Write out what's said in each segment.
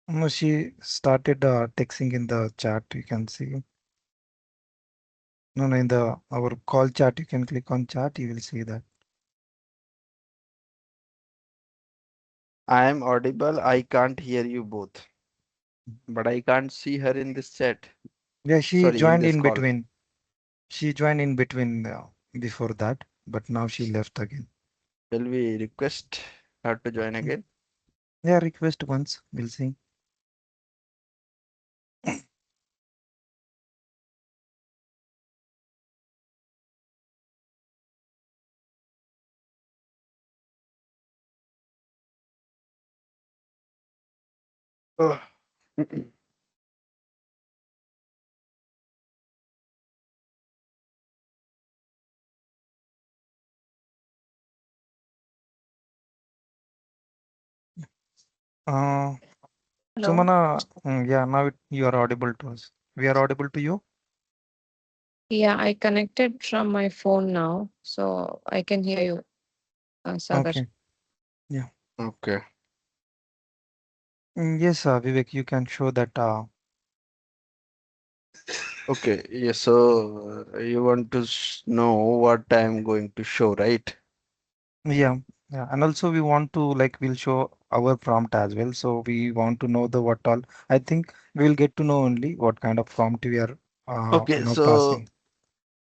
No, she started texting in the chat. You can see. No, no, in the our call chat, you can click on chat. You will see that. I am audible. I can't hear you both, but I can't see her in this chat. Yeah, she Sorry, in joined this in call. between. She joined in between before that, but now she left again. Shall we request her to join Mm. again? Yeah, request once. We'll see. Ugh. Uh, Hello. Sumana, yeah, now you are audible to us. We are audible to you. Yeah, I connected from my phone now, so I can hear you, Sagar. Okay. Yeah. Okay. Yes, Vivek, you can show that. Okay. Yeah, so you want to know what I'm going to show, right? Yeah, yeah, and also we want to like we'll show our prompt as well. So we want to know the what all. I think we will get to know only what kind of prompt we are, Okay, so passing.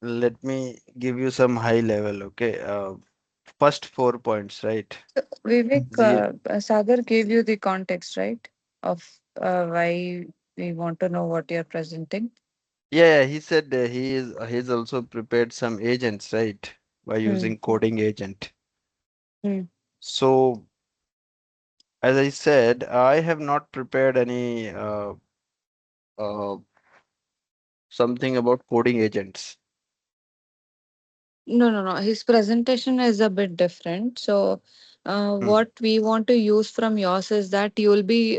let me give you some high level. Okay. First 4 points, right? Vivek, Mm. Zero. Sagar gave you the context, right, of why we want to know what you're presenting. Yeah, he said he's also prepared some agents, right? By Hmm. using coding agent. Hmm. So as I said, I have not prepared any uh, something about coding agents. No, no, no. His presentation is a bit different. So, Hmm. what we want to use from yours is that you will be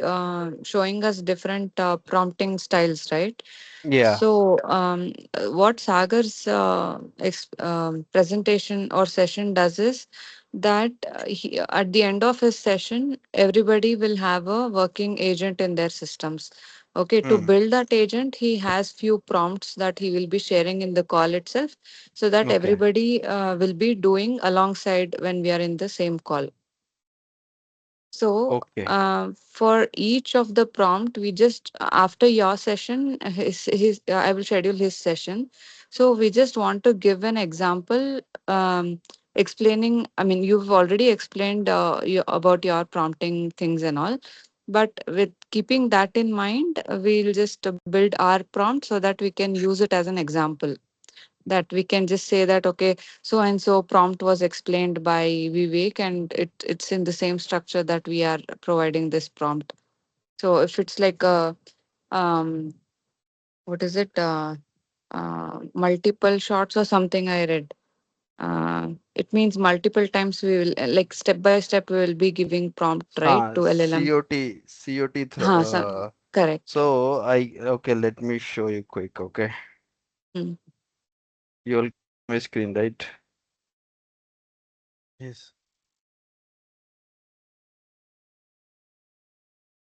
showing us different prompting styles, right? Yeah. So, what Sagar's presentation or session does is that at the end of his session, everybody will have a working agent in their systems. Okay, to Hmm. build that agent, he has few prompts that he will be sharing in the call itself, so that Okay. everybody will be doing alongside when we are in the same call. So, Okay. for each of the prompt, we just after your session, his I will schedule his session. So we just want to give an example, explaining. I mean, you've already explained about your prompting things and all, but with keeping that in mind, we'll just build our prompt so that we can use it as an example, that we can just say that okay, so and so prompt was explained by Vivek, and it's in the same structure that we are providing this prompt. So if it's like a um what is it, multiple shots or something I read, it means multiple times we will like step by step we will be giving prompt, right, to LLM. COT So, correct. so okay, let me show you quick, okay? Mm. You'll my screen, right? Yes.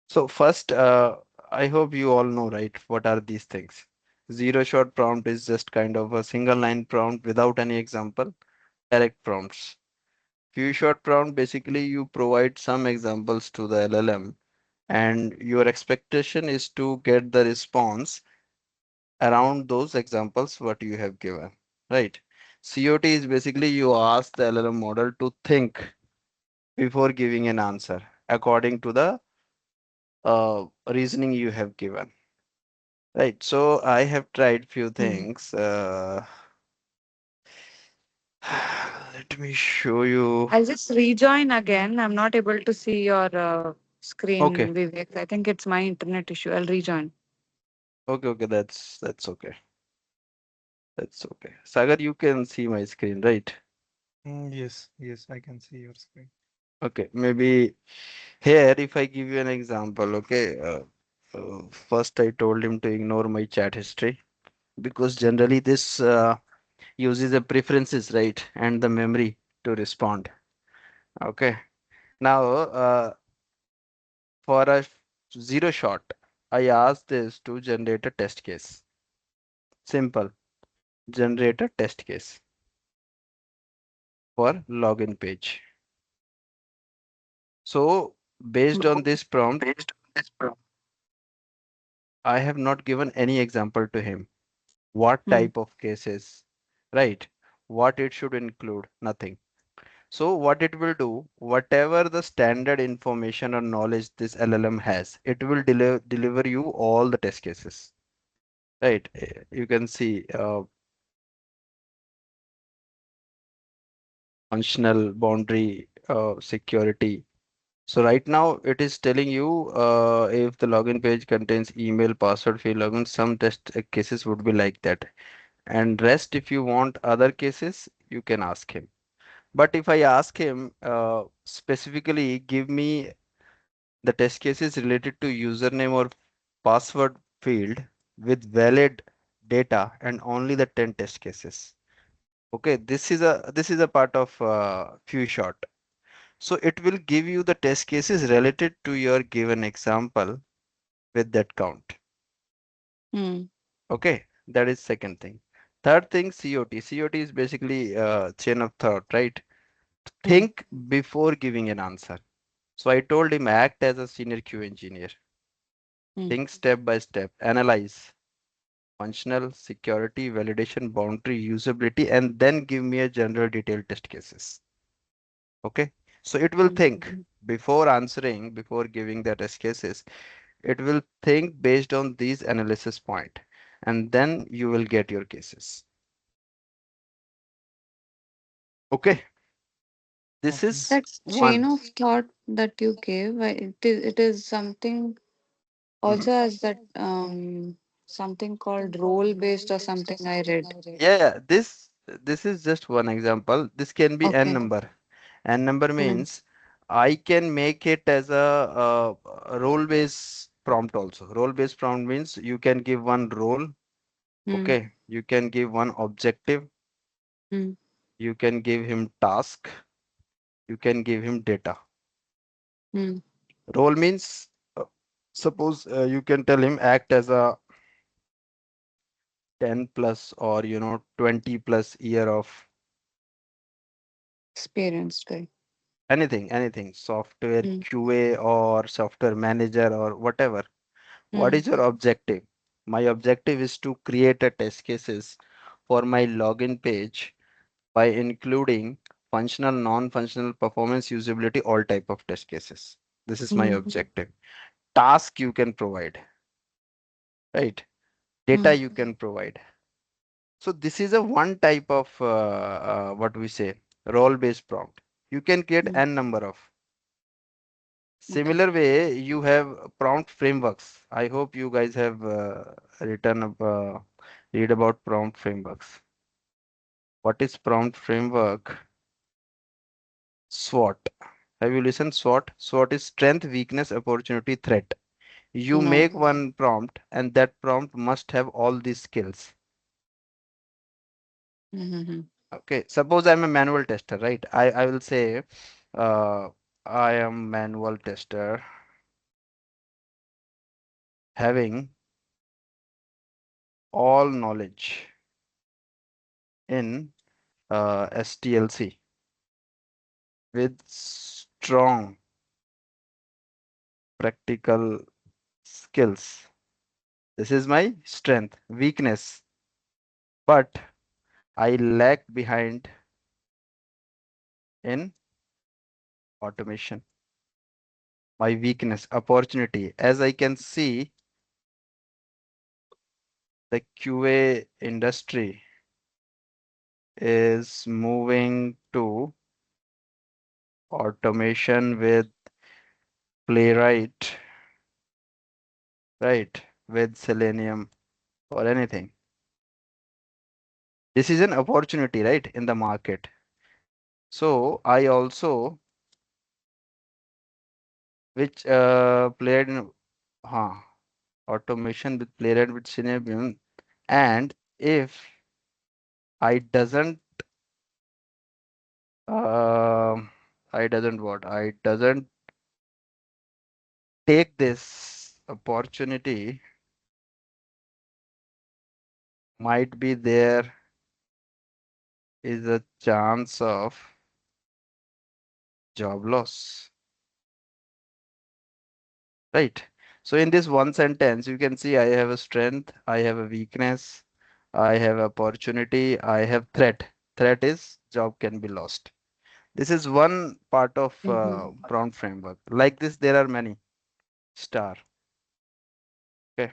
So first, I hope you all know, right? What are these things? Zero shot prompt is just kind of a single line prompt without any example. Direct prompts. Few shot prompt, basically you provide some examples to the LLM and your expectation is to get the response around those examples what you have given, right? COT is basically you ask the LLM model to think before giving an answer according to the reasoning you have given, right? So I have tried few Mm. things. Let me show you. I'll just rejoin again. I'm not able to see your Okay, screen, Vivek. I think it's my internet issue. I'll rejoin. okay, that's okay. That's okay. Sagar, you can see my screen, right? Yes, yes, I can see your screen. Okay, maybe here if I give you an example, okay. First I told him to ignore my chat history because generally this uses the preferences, right, and the memory to respond. Okay. Now, for a Zero shot. I asked this to generate a test case. Simple. Generate a test case for login page. So based on this prompt, I have not given any example to him. What Hmm. type of cases, right? What it should include, nothing. So what it will do, whatever the standard information or knowledge this LLM has, it will deliver you all the test cases, right? You can see functional boundary, security. So right now it is telling you if the login page contains email, password, field login, some test cases would be like that. And rest, if you want other cases, you can ask him. But if I ask him specifically, give me the test cases related to username or password field with valid data and only the 10 test cases. Okay, this is a part of few shot. So it will give you the test cases related to your given example with that count. Hmm. Okay, that is second thing. Third thing, COT. COT is basically chain of thought, right? Hmm. Think before giving an answer. So I told him act as a senior QA engineer. Hmm. Think step by step, analyze functional, security, validation, boundary, usability, and then give me a general detailed test cases. Okay. So it will think before answering, before giving the test cases, it will think based on these analysis point, and then you will get your cases. Okay. This Okay. is That chain one. of thought that you gave, it is something Mhm. also has that something called role based or something I read. Yeah, yeah, this is just one example. This can be n Okay. number. N number Hmm. means I can make it as a role-based prompt also. Role-based prompt means you can give one role, Hmm. okay? You can give one objective, Hmm. you can give him task, you can give him data. Hmm. Role means suppose you can tell him act as a 10 plus or 20 plus year of Experienced guy. anything, software Hmm. QA or software manager or whatever. What Hmm. is your objective? My objective is to create a test cases for my login page by including functional, non-functional, performance, usability, all type of test cases. This is my Hmm. objective. Task you can provide, right? Data Hmm. you can provide. So this is a one type of what we say role-based prompt. You can create Hmm. n number of. Okay. Similar way, you have prompt frameworks. I hope you guys have written up, read about prompt frameworks. What is prompt framework? SWOT. Have you listened? SWOT. SWOT is strength, weakness, opportunity, threat. You No. make one prompt, and that prompt must have all these skills. Mm-hmm. Okay. Suppose I'm a manual tester, right? I will say, uh, I am manual tester having all knowledge in STLC with strong practical skills. This is my strength, weakness, but I lag behind in automation. My weakness, opportunity. As I can see, the QA industry is moving to automation with Playwright, right? With Selenium or anything. This is an opportunity, right, in the market. So I also, which played in, huh, automation with Playwright with Selenium, and if I doesn't, I doesn't what? I doesn't take this. opportunity might be there is a chance of job loss, right? So in this one sentence, you can see I have a strength, I have a weakness, I have opportunity, I have threat. Threat is job can be lost. This is one part of Mhm. prompt framework. Like this, there are many star. Okay.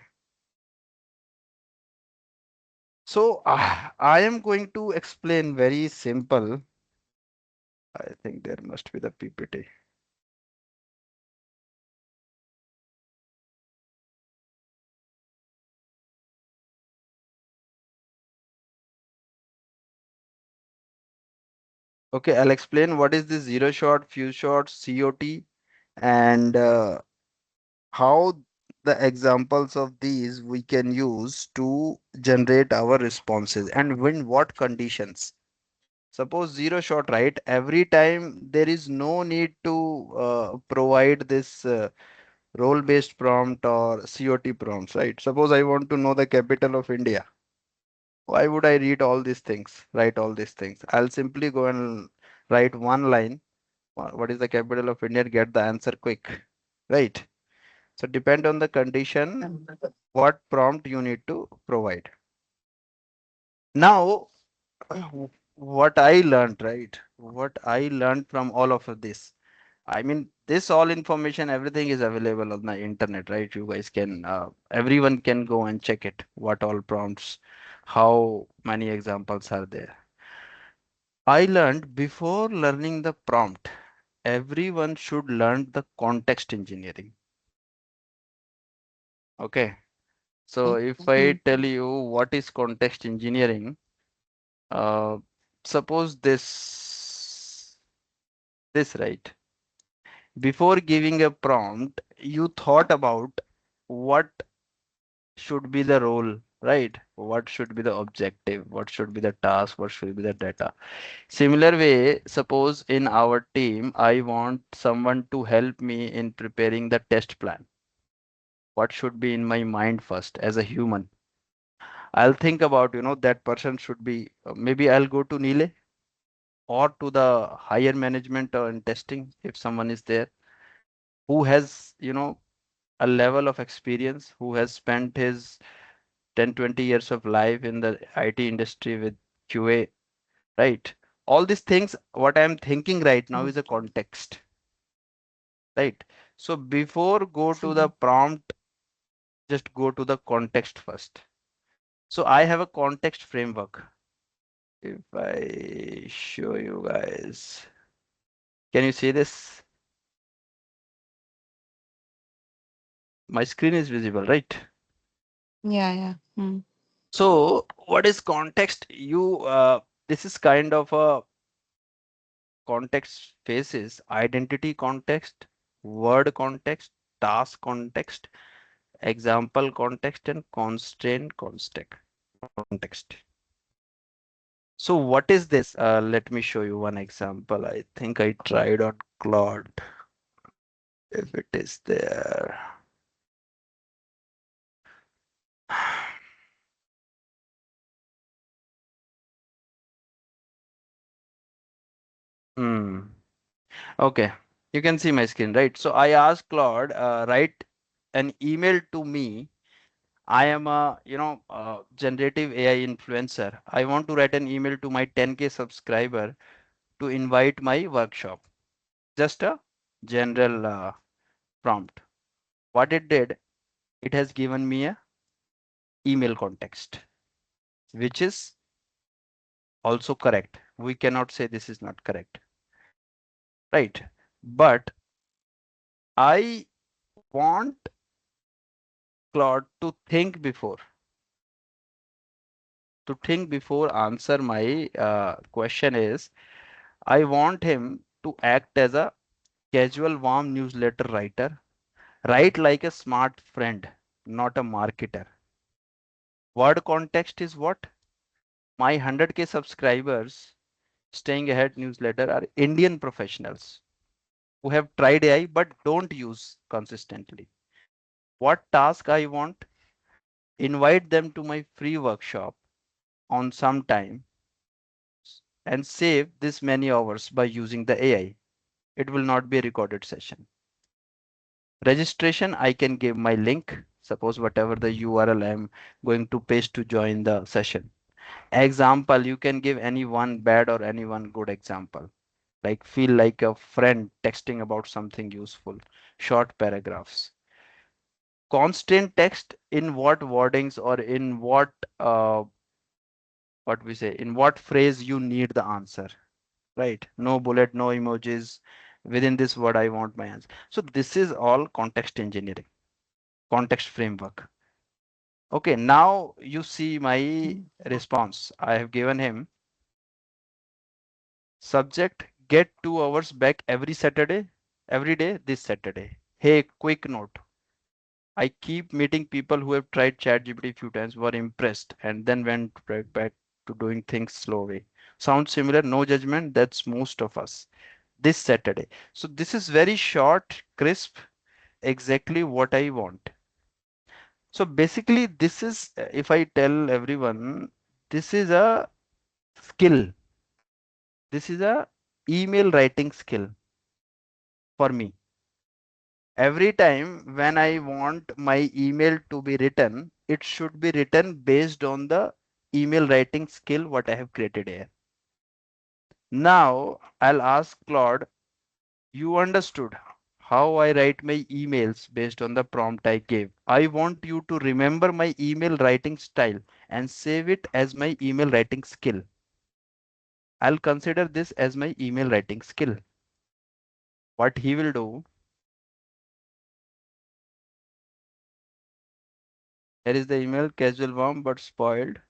So I am going to explain very simple. I think there must be the PPT. Okay, I'll explain what is this zero shot, few shots, COT, and how the examples of these we can use to generate our responses and in what conditions. Suppose zero shot, right? Every time there is no need to provide this role based prompt or COT prompts, right? Suppose I want to know the capital of India. Why would I read all these things, write all these things? I'll simply go and write one line. What is the capital of India? Get the answer quick, right? So depend on the condition, what prompt you need to provide. Now, what I learned, right? What I learned from all of this. I mean, this all information, everything is available on the internet, right? You guys can, everyone can go and check it. What all prompts, how many examples are there. I learned before learning the prompt, everyone should learn the context engineering. Okay. So if I Mhm. tell you what is context engineering, uh, suppose this, right? Before giving a prompt, you thought about what should be the role, right? What should be the objective? What should be the task? What should be the data? Similar way, suppose in our team, I want someone to help me in preparing the test plan. What should be in my mind first as a human? I'll think about, that person should be, maybe I'll go to Nile or to the higher management in testing if someone is there who has, a level of experience, who has spent his 10, 20 years of life in the IT industry with QA, right? All these things, what I'm thinking right now is a context, right? So before go to the prompt, just go to the context first. So I have a context framework. If I show you guys, can you see this? My screen is visible, right? Yeah, yeah. Mm. So what is context? This is kind of a context phases, identity context, word context, task context, example context, and constraint context. So what is this? Let me show you one example. I think I tried on Claude. If it is there. Hmm. Okay. You can see my screen, right? So I asked Claude, write an email to me. I am a, generative AI influencer. I want to write an email to my 10K subscriber to invite my workshop. Just a general prompt. What it did, it has given me a email context, which is also correct. We cannot say this is not correct, right? But I want Claude to think before answer my question is I want him to act as a casual warm newsletter writer, write like a smart friend, not a marketer. Word context is what? My 100K subscribers staying ahead newsletter are Indian professionals who have tried AI but don't use consistently. what task I want, invite them to my free workshop on some time, and save this many hours by using the AI. It will not be a recorded session. Registration, I can give my link, suppose whatever the URL I'm going to paste to join the session. Example, you can give any one bad or any one good example. Like feel like a friend texting about something useful. Short paragraphs. Constant text in what wordings or in what we say, in what phrase you need the answer, right? No bullet, no emojis. Within this word, I want my answer. So this is all context engineering, context framework. Okay, now you see my Mm. response. I have given him subject, get 2 hours back every Saturday, every day this Saturday. Hey, quick note. I keep meeting people who have tried ChatGPT a few times, were impressed, and then went right back to doing things slow way. Sounds similar, no judgment. That's most of us. This Saturday. So this is very short, crisp, exactly what I want. So basically, this is, if I tell everyone, this is a skill. This is a email writing skill for me. Every time when I want my email to be written, it should be written based on the email writing skill what I have created here. Now I'll ask Claude, you understood how I write my emails based on the prompt I gave. I want you to remember my email writing style and save it as my email writing skill. I'll consider this as my email writing skill. What he will do, here is the email, casual warm but spoiled.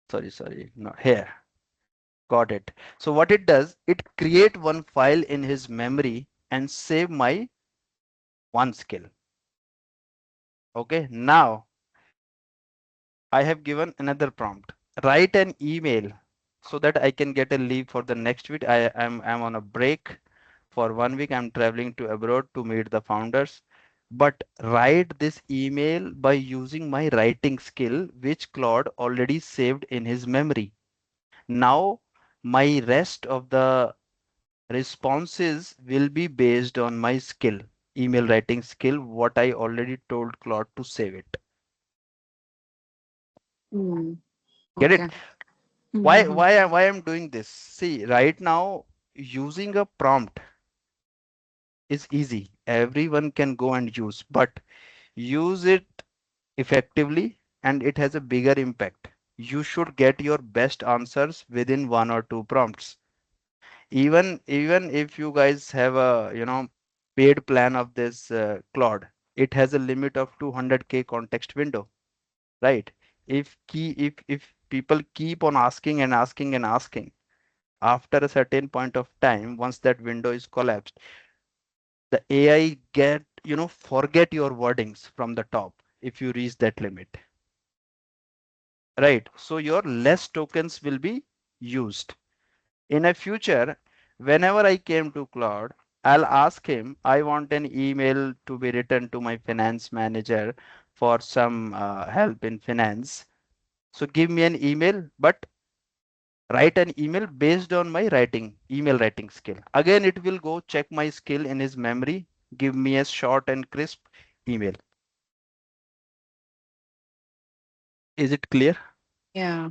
Sorry, no, here. Got it. So what it does, it create one file in his memory and save my one skill. Okay, now I have given another prompt. Write an email so that I can get a leave for the next week. I'm on a break for 1 week. I'm traveling to abroad to meet the founders. But write this email by using my writing skill, which Claude already saved in his memory. Now my rest of the responses will be based on my skill, email writing skill, what I already told Claude to save it. Mm. Get it? Okay. Mm-hmm. Why I'm doing this? See, right now using a prompt is easy. Everyone can go and use, but use it effectively and it has a bigger impact. You should get your best answers within one or two prompts. Even if you guys have a paid plan of this Claude, it has a limit of 200K context window, right? If people keep on asking and asking and asking, after a certain point of time, once that window is collapsed, the AI get forget your wordings from the top if you reach that limit, right? So your less tokens will be used. In a future, whenever I came to Claude, I'll ask him, I want an email to be written to my finance manager for some help in finance. So give me an email, but write an email based on my email writing skill. Again, it will go check my skill in his memory, give me a short and crisp email. Is it clear? Yeah.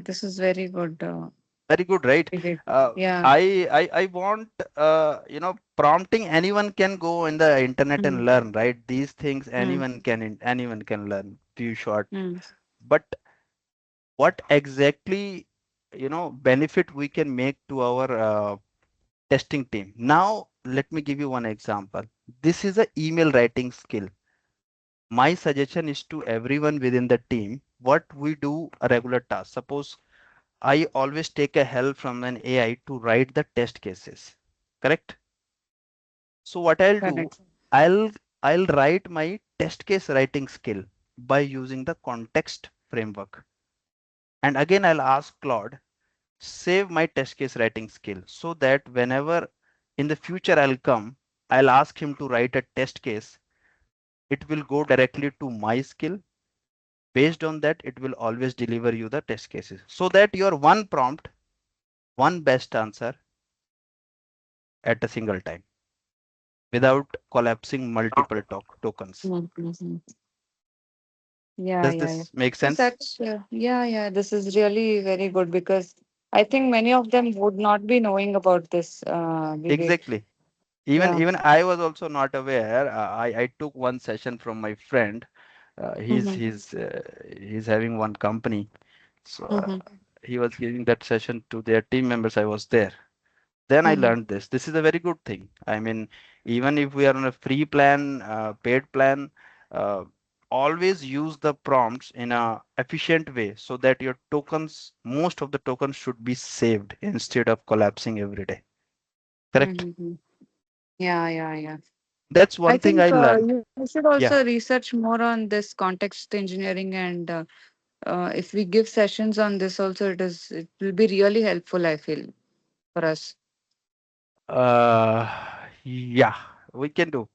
This is very good. Very good, right? Vivek. Uh, Yeah. I want prompting. Anyone can go in the internet Mm. and learn, right? These things Mm. anyone can learn. Few short, Mm. but what exactly benefit we can make to our testing team? Now let me give you one example. This is a email writing skill. My suggestion is to everyone within the team. What we do a regular task. Suppose I always take a help from an AI to write the test cases. Correct? So what I'll do, Correct. I'll I'll write my test case writing skill by using the context framework. And again, I'll ask Claude, save my test case writing skill so that whenever in the future I'll come, I'll ask him to write a test case It will go directly to my skill. Based on that, it will always deliver you the test cases so that your one prompt, one best answer at a single time without collapsing multiple tokens. Mhm. Yeah, Does yeah, yeah. this make Yes, sense? that's yeah, yeah. This is really very good because I think many of them would not be knowing about this, Vivek. Exactly. Even Yeah. even I was also not aware. I took one session from my friend. He's Mm-hmm. he's uh, he's having one company, so Mm-hmm. he was giving that session to their team members. I was there. Then I Mm-hmm. learned this. This is a very good thing. I mean, even if we are on a free plan, paid plan, uh, always use the prompts in a efficient way so that your tokens, most of the tokens should be saved instead of collapsing every day. Correct? Mm-hmm. Yeah, yeah, yeah. That's I one thing think I learned. you should Yeah. also research more on this context engineering, and if we give sessions on this also, it will be really helpful, I feel, for us. Uh, yeah, we can do.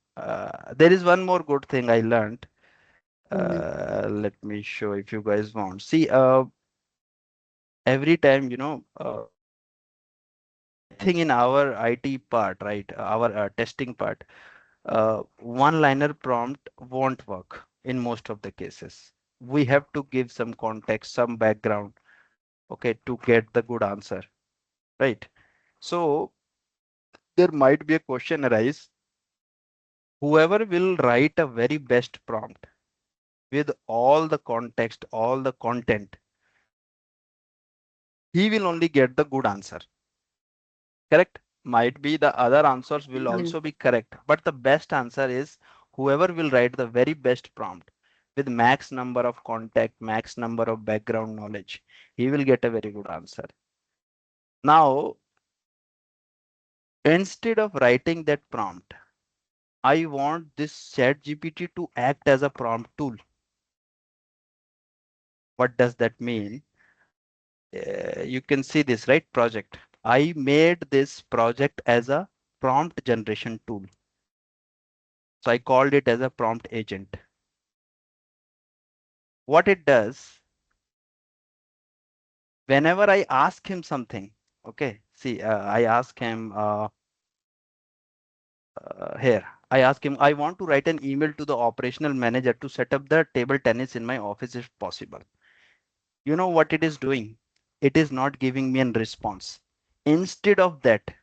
There is one more good thing I learned. Mm-hmm. Let me show if you guys want. See, every time, I think in our IT part, right, our testing part, one-liner prompt won't work in most of the cases. We have to give some context, some background, okay, to get the good answer, right? So there might be a question arise. Whoever will write a very best prompt with all the context, all the content, he will only get the good answer. Correct? Might be the other answers will Mm-hmm. also be correct, but the best answer is whoever will write the very best prompt with max number of contact, max number of background knowledge, he will get a very good answer. Now, instead of writing that prompt, I want this chat GPT to act as a prompt tool. What does that mean? You can see this, right? Project. I made this project as a prompt generation tool. So I called it as a prompt agent. What it does, whenever I ask him something, okay, see, I ask him here, I ask him, I want to write an email to the operational manager to set up the table tennis in my office if possible. You know what it is doing? It is not giving me a response. Instead of that,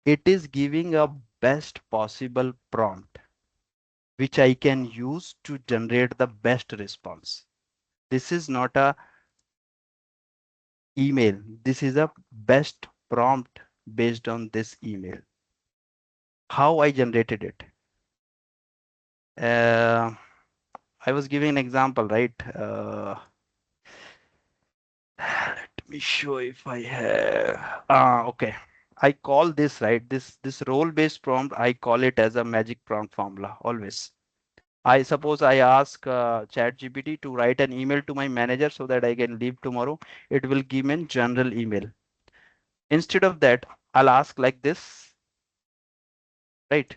it is giving a best possible prompt which I can use to generate the best response. This is not a email. This is a best prompt based on this email. How I generated it. Uh, I was giving an example, right? Let me show if I have. Okay. I call this right. This role-based prompt. I call it as a magic prompt formula always. I suppose I ask ChatGPT to write an email to my manager so that I can leave tomorrow. It will give me a general email. Instead of that, I'll ask like this, right?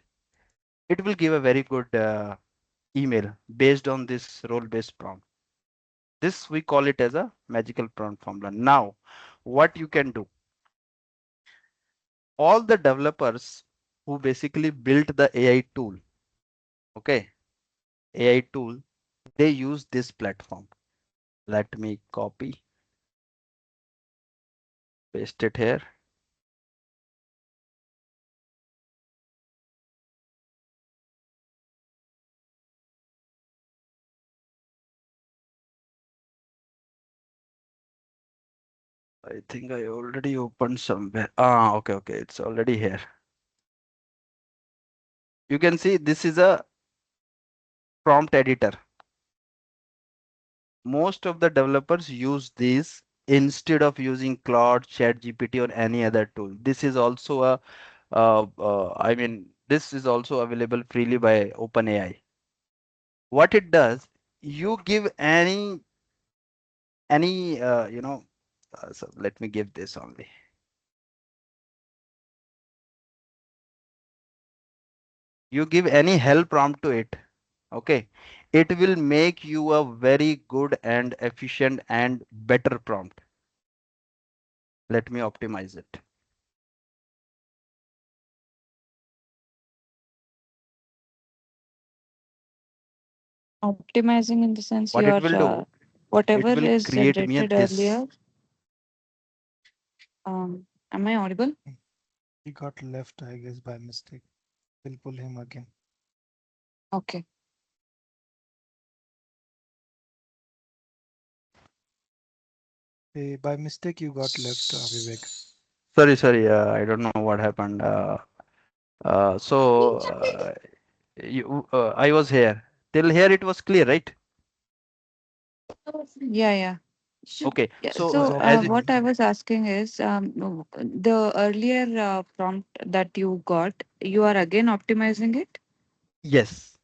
It will give a very good email based on this role-based prompt. This we call it as a magical prompt formula. Now, what you can do, all the developers who basically built the AI tool, okay, AI tool, they use this platform. Let me copy, paste it here. I think I already opened somewhere. Okay, okay, it's already here. You can see this is a prompt editor. Most of the developers use these instead of using Claude, ChatGPT, or any other tool. This is also a, I mean, this is also available freely by OpenAI. What it does, you give any, so let me give this only. You give any help prompt to it. Okay, it will make you a very good and efficient and better prompt. Let me optimize it. Optimizing in the sense What you it are will do, whatever it will is create me generated this. earlier. Am I audible? He got left, I guess, by mistake. We'll pull him again. Okay. By mistake, you got left, Vivek. Sorry, I don't know what happened. So I was here. Till here it was clear, right? Yeah, yeah. Okay. Yeah. So He's So, as it, what optimizing. I was asking is, the earlier prompt that you got, you are again optimizing it? yes,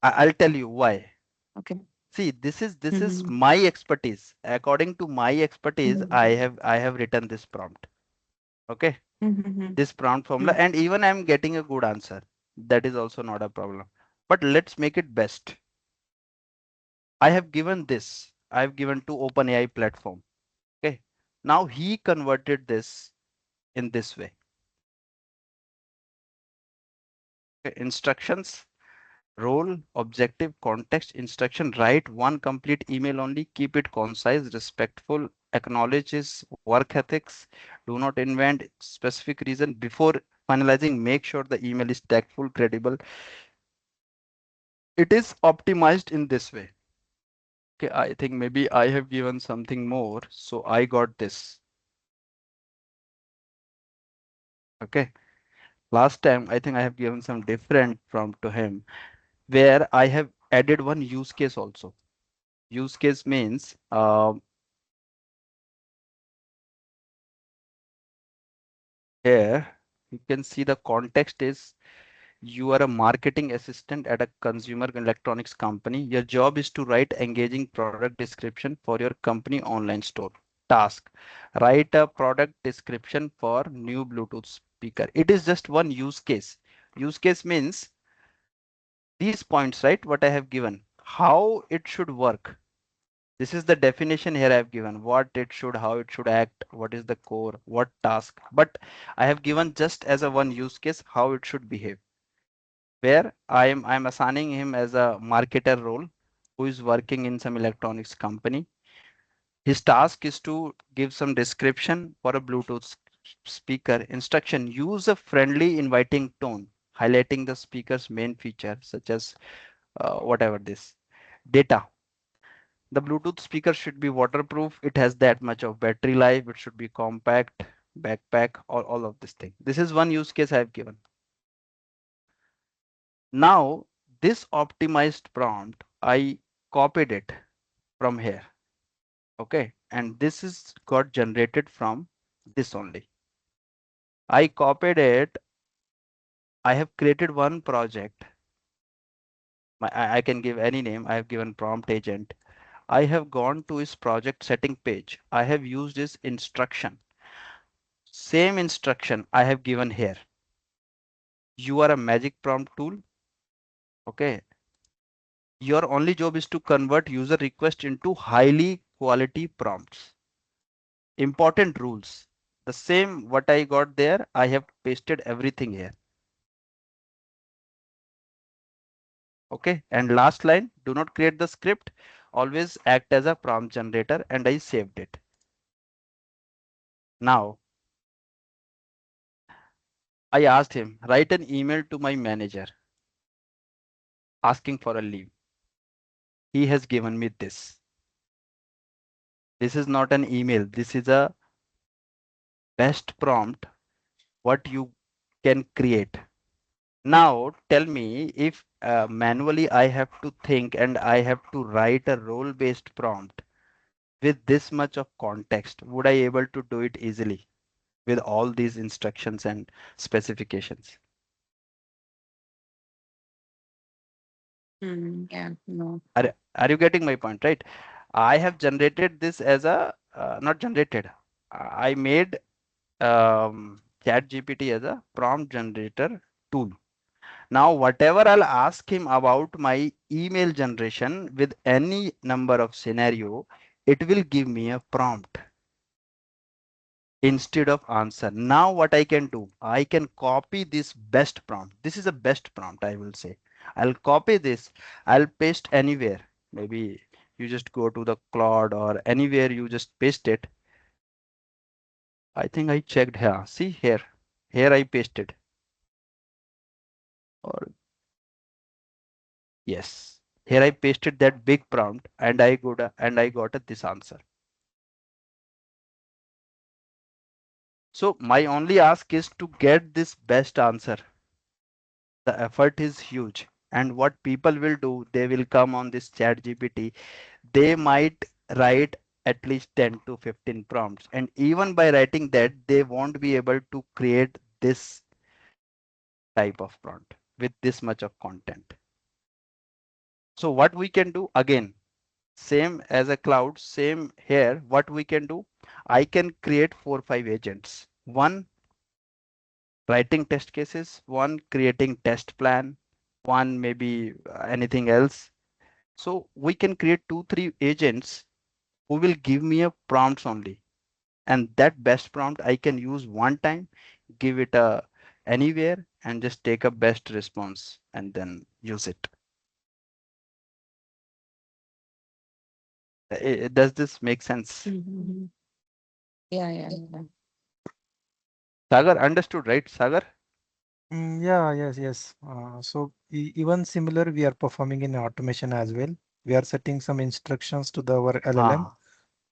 I'll tell you why. Okay. See, this is Mm-hmm. my expertise. According to my expertise, I have written this prompt. Okay, Mm-hmm. this prompt formula, and even I'm getting a good answer. That is also not a problem. But let's make it best. I have given this. I have given to OpenAI platform. Okay. Now he converted this in this way. Okay. Instructions, role, objective, context, instruction. Write one complete email only. Keep it concise, respectful. Acknowledge his work ethics. Do not invent specific reason before finalizing. Make sure the email is tactful, credible. It is optimized in this way. Okay, I think maybe I have given something more, so I got this. Okay. Last time, I think I have given some different prompt to him where I have added one use case also. Use case means here you can see the context is you are a marketing assistant at a consumer electronics company. Your job is to write engaging product description for your company online store. Task: write a product description for new Bluetooth speaker. It is just one use case. Use case means these points, right? What I have given, how it should work. This is the definition here I have given, what it should, how it should act, what is the core, what task. But I have given just as a one use case how it should behave, where I'm assigning him as a marketer role who is working in some electronics company. His task is to give some description for a Bluetooth speaker. Instruction: use a friendly, inviting tone, highlighting the speaker's main feature, such as whatever this. Data: the Bluetooth speaker should be waterproof. It has that much of battery life. It should be compact, backpack, all of this thing. This is one use case I've given. Now, this optimized prompt, I copied it from here. Okay. And this is got generated from this only. I copied it. I have created one project. I can give any name. I have given prompt agent. I have gone to his project setting page. I have used his instruction. Same instruction I have given here. You are a magic prompt tool. Okay. Your only job is to convert user request into highly quality prompts. Important rules. The same what I got there, I have pasted everything here. Okay. And last line, do not create the script. Always act as a prompt generator, and I saved it. Now, I asked him, write an email to my manager asking for a leave. He has given me this. This is not an email. This is a best prompt what you can create. Now tell me, if manually I have to think and I have to write a role based prompt with this much of context, would I able to do it easily with all these instructions and specifications? Yeah, no. Are you getting my point, right? I have generated this as a not generated. I made ChatGPT as a prompt generator tool. Now, whatever I'll ask him about my email generation with any number of scenario, it will give me a prompt instead of answer. Now what I can do, I can copy this best prompt. This is a best prompt, I will say. I'll copy this, I'll paste anywhere. Maybe you just go to the Claude or anywhere you just paste it. I think I checked here. See here. Here I pasted. Or yes. Here I pasted that big prompt and I got this answer. So my only ask is to get this best answer. The effort is huge. And what people will do, they will come on this chat GPT. They might write at least 10 to 15 prompts. And even by writing that, they won't be able to create this type of prompt with this much of content. So what we can do again, same as a cloud, same here, what we can do, I can create 4 or 5 agents. One writing test cases, one creating test plan, one maybe anything else. So we can create 2 or 3 agents who will give me a prompts only. And that best prompt I can use one time, give it a anywhere and just take a best response and then use it. Does this make sense? Mhm. Yeah, yeah, yeah. Sagar understood, right? Sagar? Yeah, yes, yes. So even similar, we are performing in automation as well. We are setting some instructions to our LLM. Ah,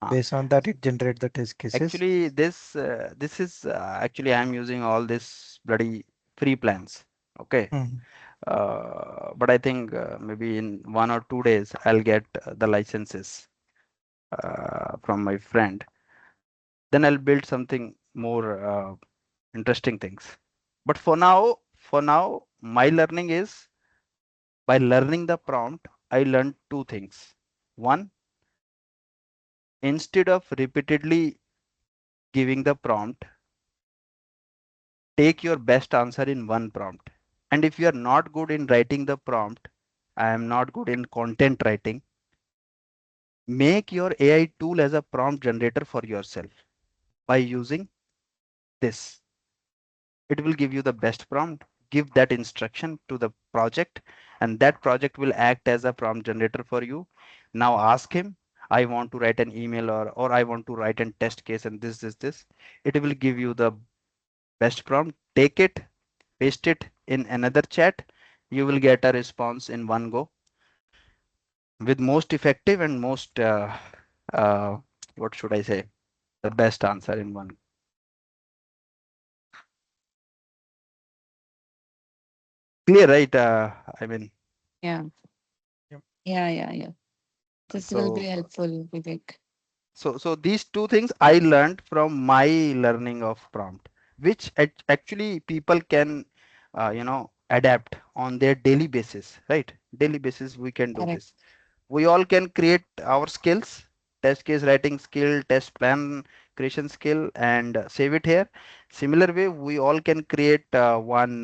ah. Based on that, it generate the test cases. Actually, this is actually I'm using all this bloody free plans. Okay. Mhm. But I think maybe in 1 or 2 days I'll get the licenses from my friend. Then I'll build something more interesting things. But for now, my learning is by learning the prompt, I learned 2 things. One, instead of repeatedly giving the prompt, take your best answer in one prompt. And if you are not good in writing the prompt, I am not good in content writing, make your AI tool as a prompt generator for yourself by using this. It will give you the best prompt, give that instruction to the project, and that project will act as a prompt generator for you. Now ask him, I want to write an email or I want to write a test case and this. It will give you the best prompt. Take it, paste it in another chat. You will get a response in one go with most effective and most, uh, what should I say, the best answer in one. Clear, right? I mean, Yeah, Yep. yeah, yeah, yeah. This will be so helpful, Vivek. so these 2 things I learned from my learning of prompt, which actually people can, adapt on their daily basis, right? Daily basis we can do Correct. this. We all can create our skills, test case writing skill, test plan creation skill, and save it here. Similar way, we all can create one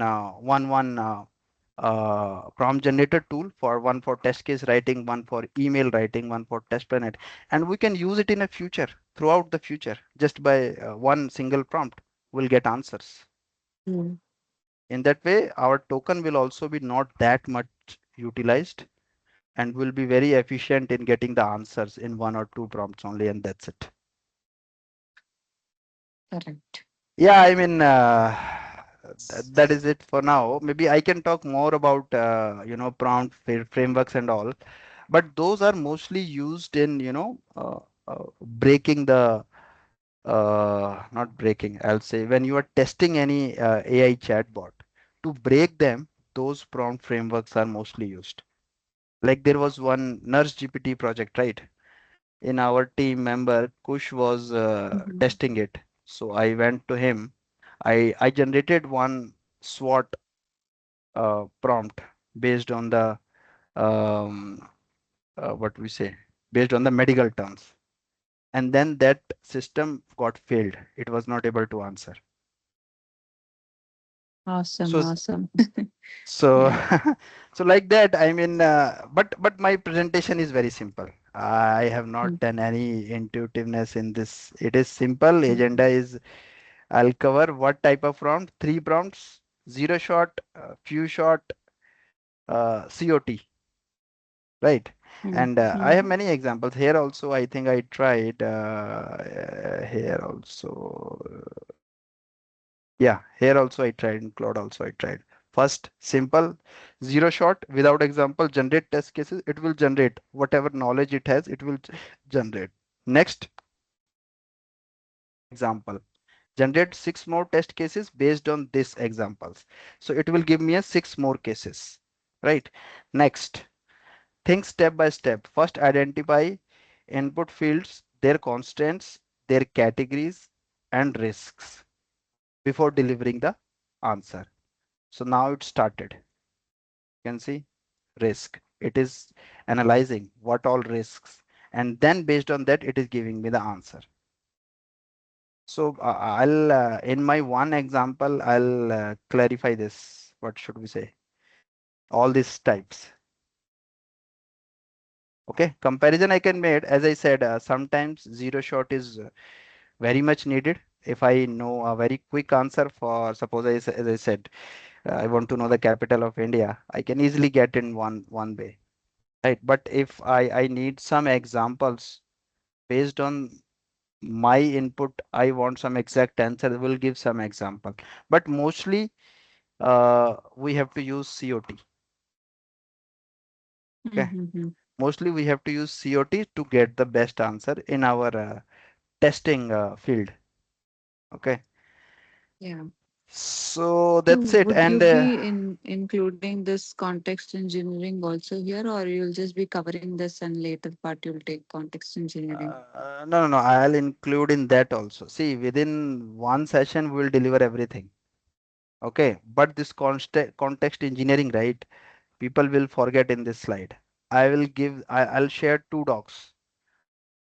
prompt generator tool for one for test case writing, one for email writing, one for test plan it, and we can use it in a future throughout the future just by one single prompt. We'll get answers. Mm. In that way, our token will also be not that much utilized and will be very efficient in getting the answers in 1 or 2 prompts only, and that's it. Correct. Yeah, I mean, that is it for now. Maybe I can talk more about prompt frameworks and all, but those are mostly used in breaking the not breaking, I'll say, when you are testing any AI chatbot, to break them, those prompt frameworks are mostly used. Like there was one nurse GPT project, right? In our team member Kush was Mhm. testing it. So I went to him. I generated one SWOT prompt based on the um, what we say, based on the medical terms. And then that system got failed. It was not able to answer. Awesome, So awesome. so Yeah. so like that, I mean, but my presentation is very simple. I have not Mm, done any intuitiveness in this. It is simple. mm, Agenda is, I'll cover what type of prompt, three prompts, zero shot, few shot, COT, right? mm, And I have mm, many examples here also. I think I tried here also. Yeah, here also I tried, in Claude also I tried. First, simple, zero shot, without example, generate test cases. It will generate whatever knowledge it has, it will generate. Next, example, generate six more test cases based on this examples. So it will give me a six more cases, right? Next, think step by step. First, identify input fields, their constants, their categories, and risks before delivering the answer. So now it started. You can see risk. It is analyzing what all risks, and then based on that, it is giving me the answer. So I'll in my one example, I'll clarify this. What should we say? All these types. Okay, comparison I can make. As I said, sometimes zero shot is very much needed. If I know a very quick answer for, suppose as I said, I want to know the capital of India, I can easily get in one way, right? But if I need some examples based on my input, I want some exact answer, will give some example. But mostly we have to use COT. mm, Okay, mm, mm. mostly we have to use COT to get the best answer in our testing field. Okay, Yeah. so So that's it. would you And be including this context engineering also here, or you'll just be covering this and later part you'll take context engineering? no, no, no, I'll include in that also. See, within one session, we will deliver everything. Okay, but this context engineering, right? People will forget in this slide. I'll share two docs.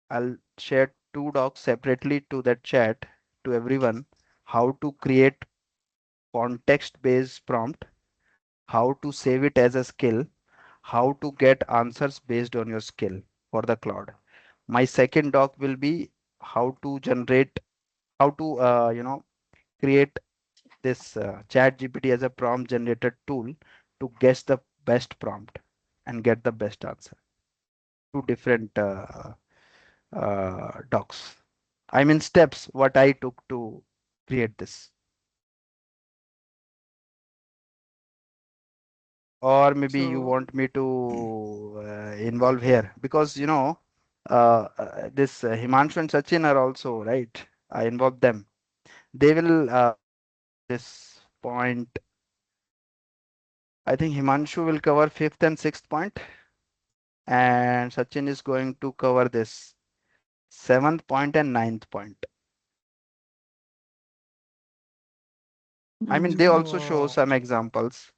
I'll share two docs separately to that chat to everyone. How to create context-based prompt, how to save it as a skill, how to get answers based on your skill for the cloud. My second doc will be how to generate, how to create this chat GPT as a prompt generated tool to guess the best prompt and get the best answer. Two different docs. I mean steps what I took to create this. Or maybe you So want me to involve here because this Himanshu and Sachin are also right. I involve them. They will cover this point. I think Himanshu will cover fifth and sixth point, and Sachin is going to cover this seventh point and ninth point. I mean, they mm-hmm. also show So, some examples.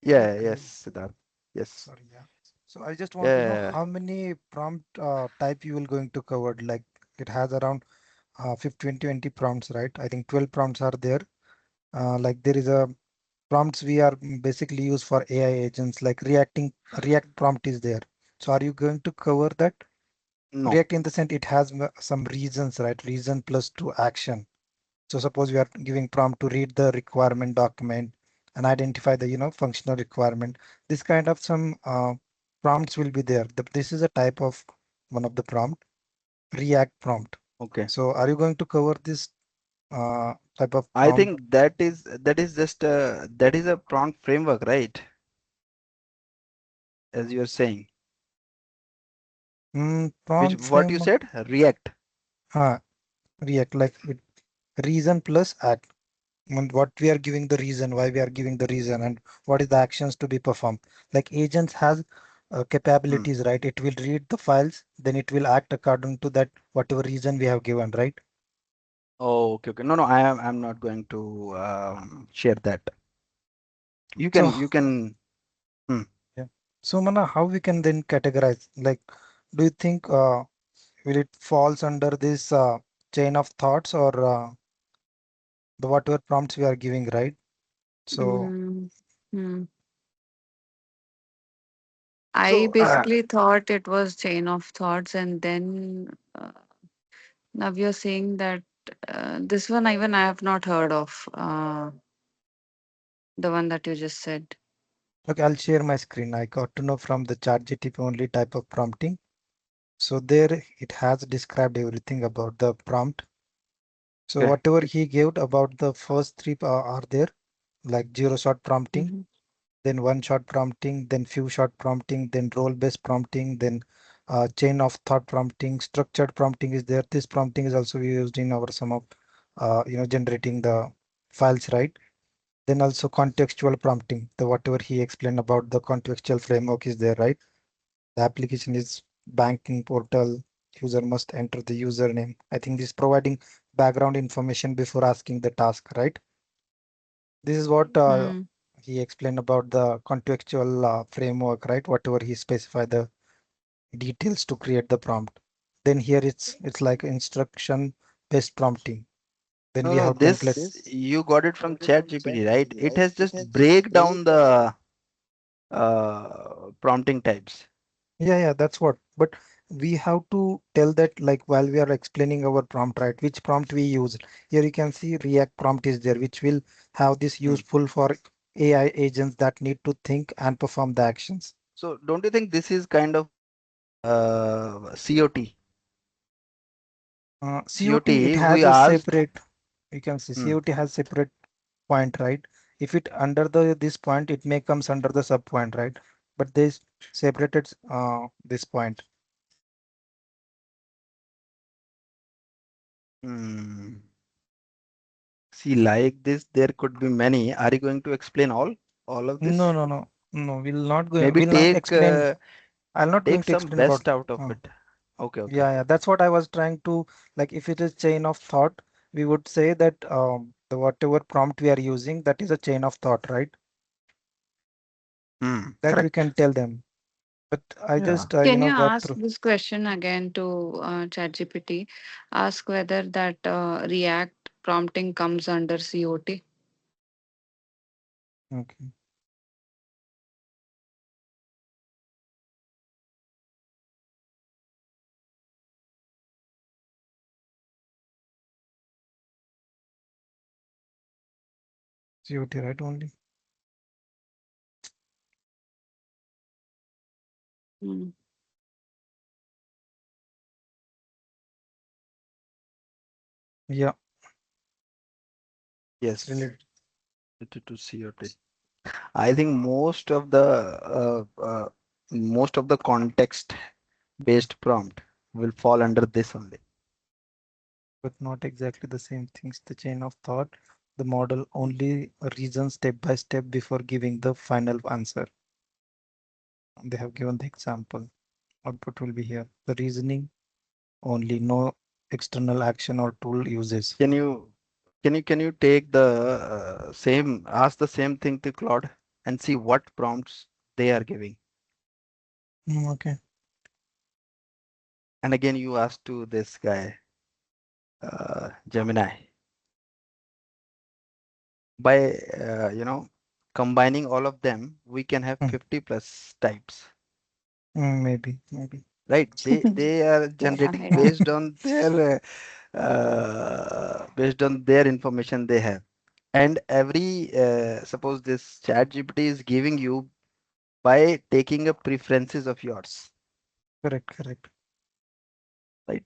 Yeah, yes, okay, Siddharth. Yes. sorry, yeah. So I just want to know Yeah. how many prompt type you will going to cover. Like it has around 15, 20 prompts, right? I think 12 prompts are there. Like there is a prompts we are basically use for AI agents, like React prompt is there. So are you going to cover that? No. React in the sense it has some reasons, right? Reason plus to action. So suppose we are giving prompt to read the requirement document and identify the functional requirement. This kind of some prompts will be there. This is a type of one of the prompt, React prompt. Okay. So are you going to cover this type of I prompt? think that is just that is a prompt framework, right? As you are saying. Which Prompt what you framework, said? React. uh, React like with reason plus act. And what we are giving the reason, why we are giving the reason, and what is the actions to be performed. Like agents has Hmm. capabilities, right? It will read the files, then it will act according to that whatever reason we have given, right? Oh, okay, okay. No, no, I'm not going to share that. You So can you can. Hmm. yeah. So Mana, how we can then categorize? Like, do you think will it falls under this chain of thoughts or the whatever prompts we are giving, right? So, Mm, mm. I so basically thought it was chain of thoughts, and then now you're saying that this one even I have not heard of. The one that you just said. okay, I'll share my screen. I got to know from the ChatGPT only type of prompting. So there it has described everything about the prompt. So Okay. whatever he gave about the first three are there, like zero shot prompting, Mhm. then one shot prompting, then few shot prompting, then role based prompting, then chain of thought prompting, structured prompting is there. This prompting is also used in our some of generating the files, right? Then also contextual prompting, the whatever he explained about the contextual framework is there, right? The application is banking portal. User must enter the username. I think this is providing background information before asking the task, right? This is what Mm. he explained about the contextual framework, right? Whatever he specified the details to create the prompt. Then here it's like instruction based prompting. Then No, we no, have template. this you got it from ChatGPT, right? It has just break down the prompting types. Yeah, that's what. But we have to tell that like while we are explaining our prompt, right? Which prompt we use. Here you can see React prompt is there, which will have this Hmm. useful for AI agents that need to think and perform the actions. So don't you think this is kind of COT? COT, it COT, has we a asked. separate, you can see Hmm. COT has separate point, right? If it under the this point, it may comes under the sub point, right? But this separated this point. Hmm. See, like this, there could be many. Are you going to explain all of No, this? no, no, no. Maybe We'll not take explain. I'm not going take to some explain about. best out of Uh, it. Okay, okay. yeah, that's what I was trying to like. If it is chain of thought, we would say that the whatever prompt we are using, that is a chain of thought, right? Hmm. That we Correct. can tell them. But I Yeah. just Can you got ask through. this question again to ChatGPT? Ask whether that React prompting comes under COT. Okay, COT, right? Only. Mm. Yeah, it's Yes. related. To COT. I think most of the context based prompt will fall under this only. But not exactly the same things. The chain of thought, the model only reasons step by step before giving the final answer. They have given the example. Output will be here. The reasoning only, no external action or tool uses. Can you can you take the ask the same thing to Claude and see what prompts they are giving? Okay. And again, you ask to this guy, Gemini. By combining all of them, we can have Mm, 50 plus types, maybe. right? They are Yeah, generating yeah. based on their information they have. And every suppose this chat GPT is giving you by taking a preferences of yours, Correct. right?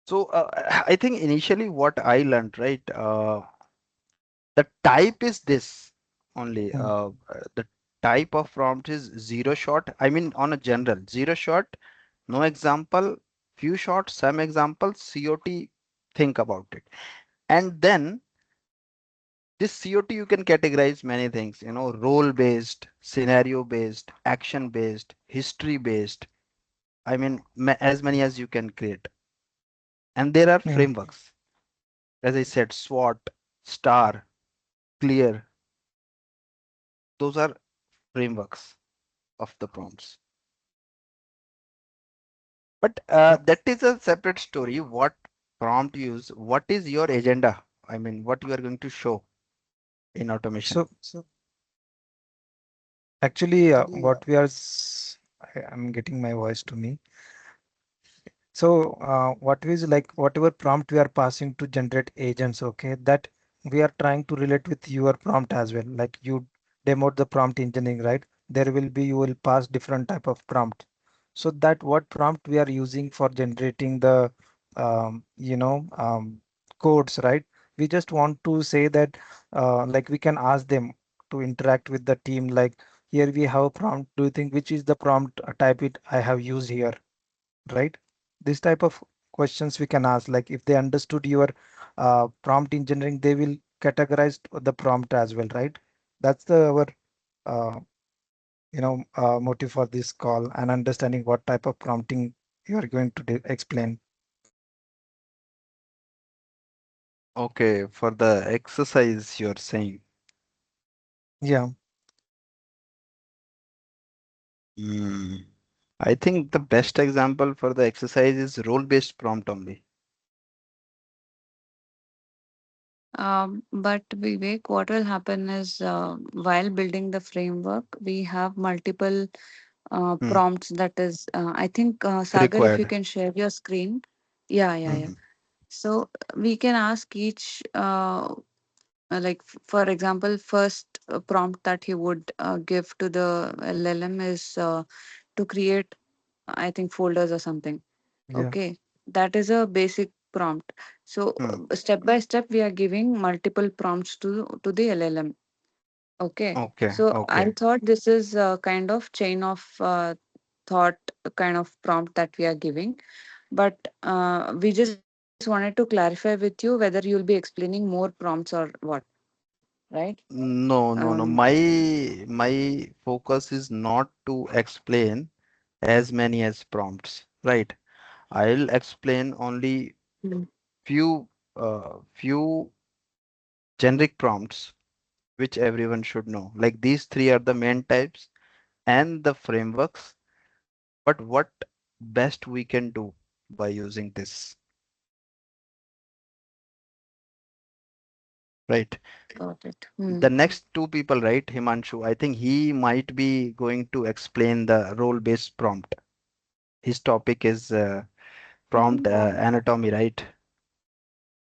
So I think initially what I learned, right? The type is this only. Mm, The type of prompt is zero shot. I mean, on a general zero shot, no example, few shots, some examples, COT. Think about it, and then this COT you can categorize many things. Role based, scenario based, action based, history based. I mean, as many as you can create, and there are mm. frameworks. As I said, SWOT, STAR, Clear. Those are frameworks of the prompts. But Yep. that is a separate story. What prompt use, what is your agenda? I mean, what you are going to show in automation? So actually, what we are, I'm getting my voice to me. So, what is like whatever prompt we are passing to generate agents, okay, that we are trying to relate with your prompt as well. Like you demoed the prompt engineering, right? There will be, you will pass different type of prompt. So that what prompt we are using for generating the, codes, right? We just want to say that, like we can ask them to interact with the team. Like here we have a prompt. Do you think which is the prompt type it I have used here? Right? This type of questions we can ask, like if they understood your prompt engineering, they will categorize the prompt as well, right? That's the our uh, motive for this call, and understanding what type of prompting you are going to explain. Okay, for the exercise you're saying. Yeah. Hmm. I think the best example for the exercise is role-based prompt only. But Vivek, what will happen is while building the framework, we have multiple Hmm. prompts. That is, I think, Sagar, if you Required. can share your screen. Yeah, yeah, yeah. Hmm. So we can ask each, like, for example, first prompt that he would give to the LLM is to create, I think, folders or something. Yeah. Okay, that is a basic prompt. So Hmm. step by step, we are giving multiple prompts to the LLM. Okay, Okay, so I okay. thought this is a kind of chain of thought kind of prompt that we are giving, but we just wanted to clarify with you whether you'll be explaining more prompts or what, right? No, no, no. Um, My focus is not to explain as many as prompts, right? I'll explain only mm, few generic prompts which everyone should know. Like these three are the main types and the frameworks, but what best we can do by using this, right? got it. The next two people, right? Himanshu, I think he might be going to explain the role-based prompt. His topic is prompt anatomy, right?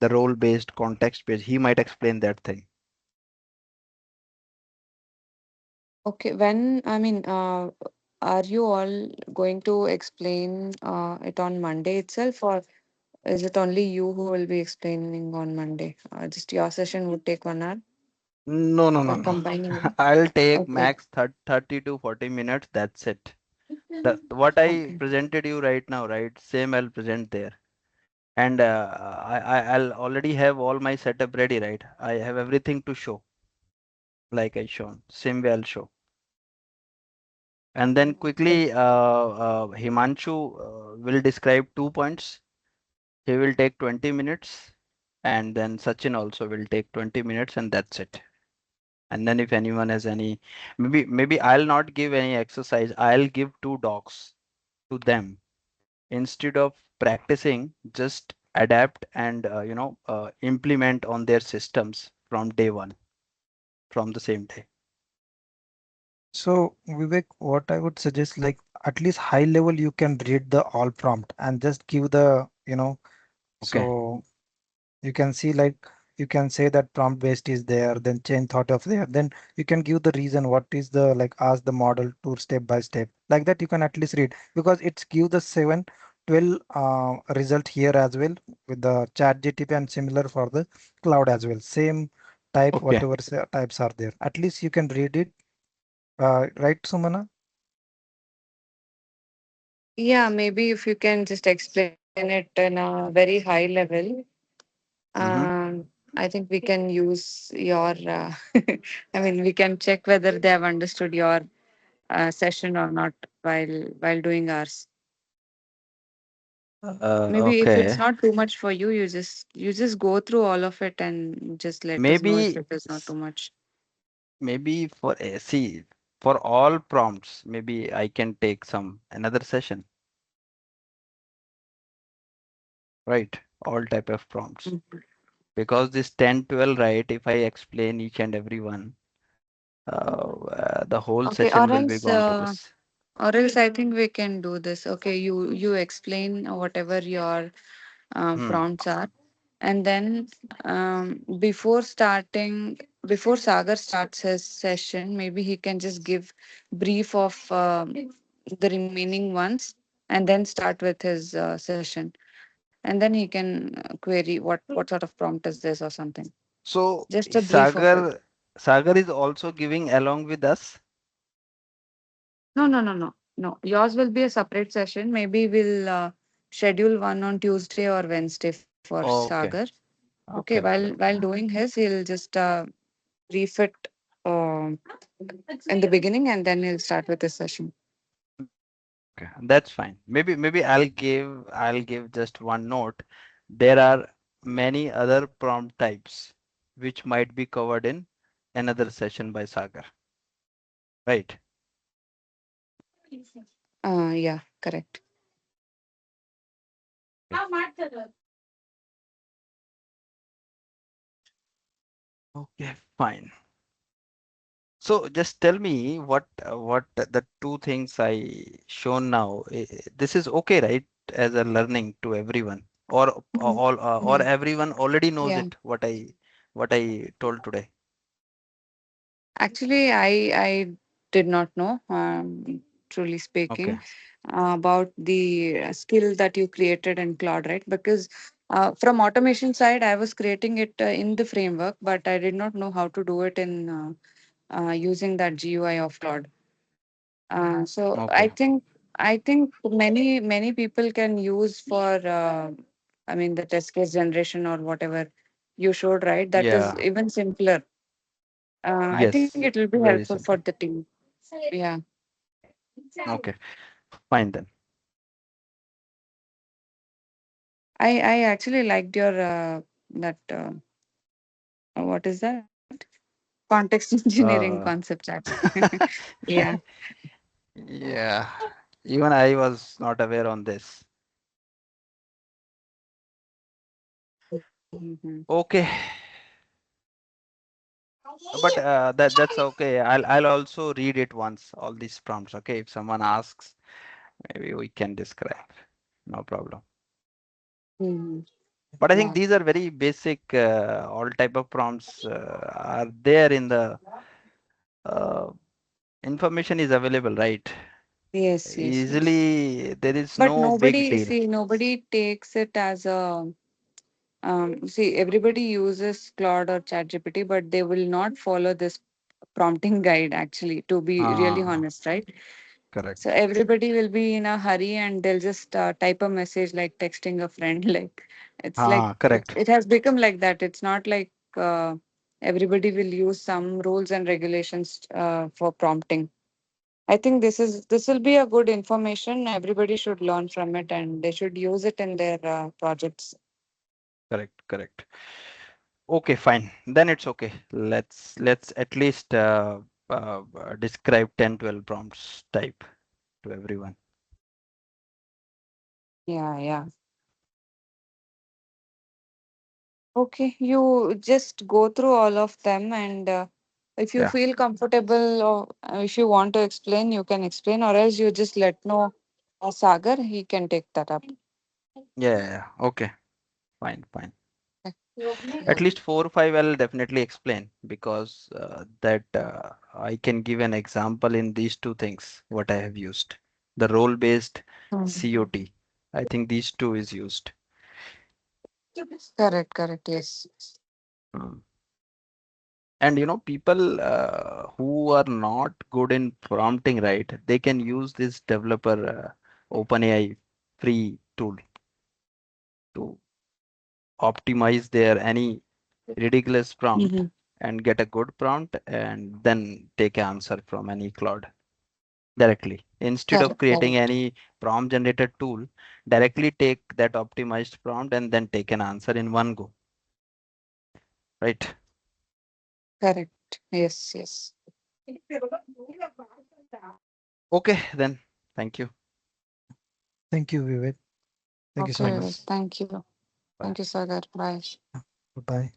The role-based, context-based. He might explain that thing. Okay, when I mean, are you all going to explain it on Monday itself, or is it only you who will be explaining on Monday? Just your session would take 1 hour, No, no, no, or no. combining it? I'll take Okay, max 30 to 40 minutes. That's it. The what I okay, presented you right now, right? Same I'll present there. And I'll already have all my setup ready, right? I have everything to show, like I shown. Same way I'll show. And then quickly, Himanshu will describe 2 points. He will take 20 minutes, and then Sachin also will take 20 minutes, and that's it. And then if anyone has any, maybe I'll not give any exercise. I'll give two docs to them instead of practicing. Just adapt and implement on their systems from day one, from the same day. So Vivek, what I would suggest, like at least high level, you can read the all prompt and just give the, Okay. so you can see, like you can say that prompt based is there, then change thought of there, then you can give the reason what is the, like ask the model to step by step, like that you can at least read, because it's give the 7 12 result here as well with the chat GTP, and similar for the cloud as well, same type Okay. whatever types are there, at least you can read it, right, Sumana? yeah, maybe if you can just explain it in a very high level. Mm-hmm. I think we can use your. I mean, we can check whether they have understood your session or not while doing ours. Maybe if it's Okay. not too much for you, you just go through all of it and just let us know if Maybe it is not too s- much. maybe for see for all prompts, maybe I can take some another session, right? all type of prompts. Mhm. Because this 10, 12, right, if I explain each and every one, the whole Okay, session will be gone to this. or else I think we can do this. Okay, you explain whatever your Hmm. prompts are, and then before starting, before Sagar starts his session, maybe he can just give brief of the remaining ones, and then start with his session, and then he can query what sort of prompt is this or something. So Just a brief of it. Sagar is also giving along with us. No, no, no, no, no. Yours will be a separate session. Maybe we'll schedule one on Tuesday or Wednesday for Sagar. Okay. Okay, Okay. Okay. while doing his, he'll just brief it um in the beginning, and then he'll start with the session. Okay, that's fine. Maybe I'll give just one note. There are many other prompt types which might be covered in another session by Sagar, right? Yeah, correct. Okay. Okay, fine. So just tell me what the two things I shown now. This is okay, right? As a learning to everyone, or all or Yeah, everyone already knows yeah. it. What I told today. Actually, I did not know. Truly Okay. speaking, about the skill that you created in Claude, right? Because from automation side, I was creating it in the framework, but I did not know how to do it in using that GUI of Claude. So Okay. I think many people can use for I mean the test case generation or whatever you showed, right? That is Yeah. even simpler. I think it Yes. will be helpful Very for simple. the team. Yeah, Okay. Fine then. I actually liked your that what is that context engineering Uh, concept actually. Yeah. yeah. Even I was not aware on this. Mhm. Okay. But that's okay. I'll also read it once, all these prompts. Okay. If someone asks, maybe we can describe. No problem. Mhm. But I think Yeah. these are very basic, all type of prompts are there in the uh, information is available, right? Yes. Yes. Yes. Easily, there is But no big nobody deal. see nobody takes it as a see, everybody uses Claude or ChatGPT, but they will not follow this prompting guide actually, to be really Ah, honest, right? So correct. everybody will be in a hurry and they'll just type a message like texting a friend. Like it's like Ah, correct. it has become like that. It's not like everybody will use some rules and regulations for prompting. I think this will be a good information. Everybody should learn from it and they should use it in their projects. Correct. Correct. Okay, fine. Then it's okay. Let's at least describe 10, 12 prompts type to everyone. Yeah, yeah. Okay, you just go through all of them, and if you Yeah. feel comfortable or if you want to explain, you can explain, or else you just let know Sagar, he can take that up. Yeah. Yeah, yeah. Okay. Fine. Fine. At Yeah. least four or five I'll definitely explain because that I can give an example in these two things what I have used. The role-based Mm. COT. I think these two is used. Correct, correct, yes. Mm. And people who are not good in prompting, right? They can use this developer OpenAI free tool to optimize their any ridiculous prompt Mm-hmm. and get a good prompt and then take an answer from any cloud directly instead of Correct, creating correct, any prompt generated tool. Directly take that optimized prompt and then take an answer in one go, right? correct. Yes, yes. Okay, then. Thank you. Thank you, Vivek. Thank you so Okay, much. Thanks. thank you. Bye. Thank you, Sagar. Bye. Bye.